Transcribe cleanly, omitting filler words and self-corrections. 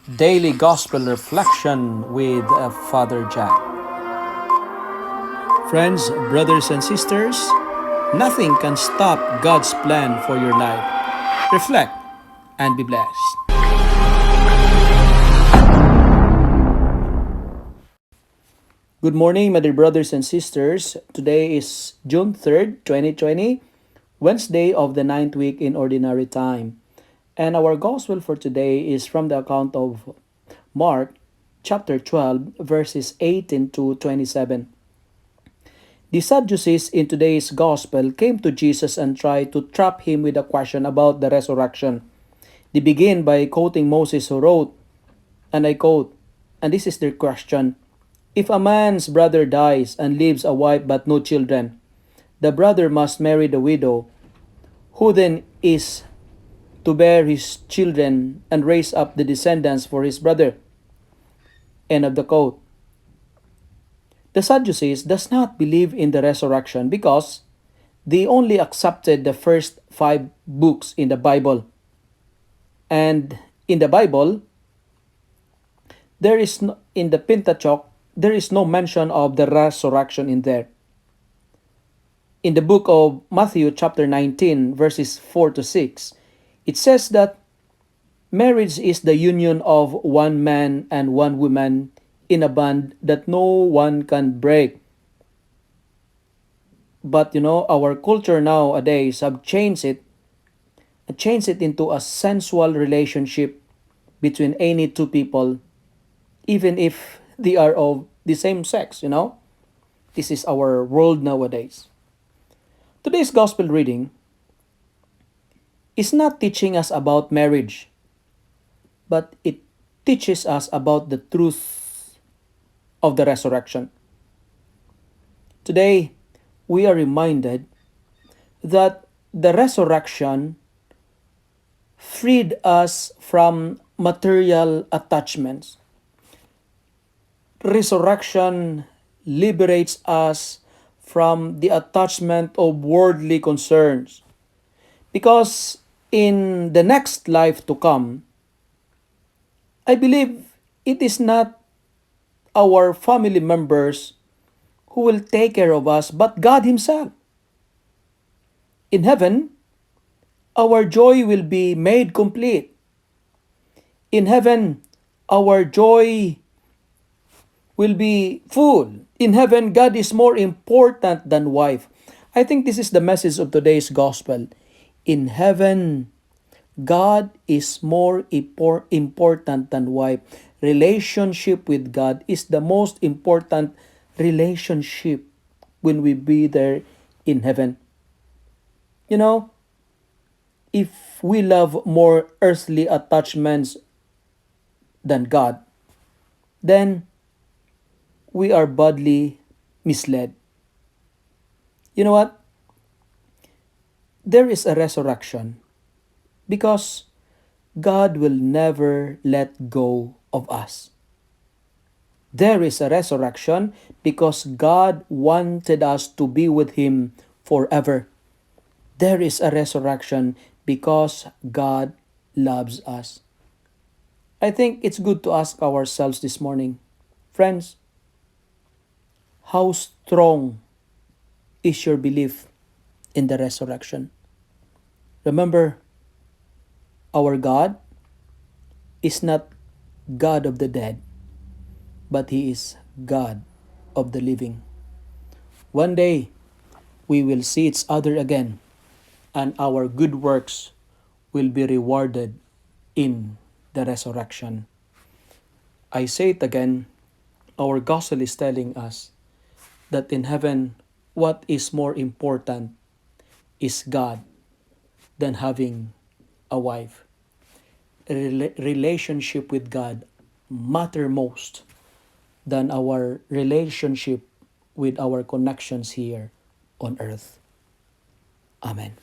Daily Gospel Reflection with Father Jack. Friends, brothers, and sisters, nothing can stop God's plan for your life. Reflect and be blessed. Good morning, my dear brothers and sisters. Today is June 3rd, 2020, Wednesday of the ninth week in Ordinary Time. And our Gospel for today is from the account of Mark chapter 12, verses 18 to 27. The Sadducees in today's Gospel came to Jesus and tried to trap him with a question about the resurrection. They begin by quoting Moses who wrote, and I quote, and this is their question: if a man's brother dies and leaves a wife but no children, the brother must marry the widow, who then is to bear his children and raise up the descendants for his brother. End of the quote. The Sadducees does not believe in the resurrection because they only accepted the first 5 books in the Bible. And in the Bible, in the Pentateuch, there is no mention of the resurrection in there. In the book of Matthew chapter 19 verses 4 to 6, it says that marriage is the union of one man and one woman in a bond that no one can break. But our culture nowadays have changed it into a sensual relationship between any two people, even if they are of the same sex. This is our world nowadays. Today's gospel reading is not teaching us about marriage, but it teaches us about the truth of the resurrection. Today, we are reminded that the resurrection freed us from material attachments. Resurrection liberates us from the attachment of worldly concerns. Because in the next life to come, I believe it is not our family members who will take care of us, but God Himself. In heaven, our joy will be made complete. In heaven, our joy will be full. In heaven, God is more important than wife. I think this is the message of today's gospel. In heaven, God is more important than wife. Relationship with God is the most important relationship when we be there in heaven. If we love more earthly attachments than God, then we are badly misled. You know what? There is a resurrection because God will never let go of us. There is a resurrection because God wanted us to be with Him forever. There is a resurrection because God loves us. I think it's good to ask ourselves this morning, friends, how strong is your belief in the resurrection? Remember, our God is not God of the dead, but He is God of the living. One day, we will see each other again, and our good works will be rewarded in the resurrection. I say it again, our gospel is telling us that in heaven, what is more important is God than having a wife. Relationship with God matter most than our relationship with our connections here on earth. Amen.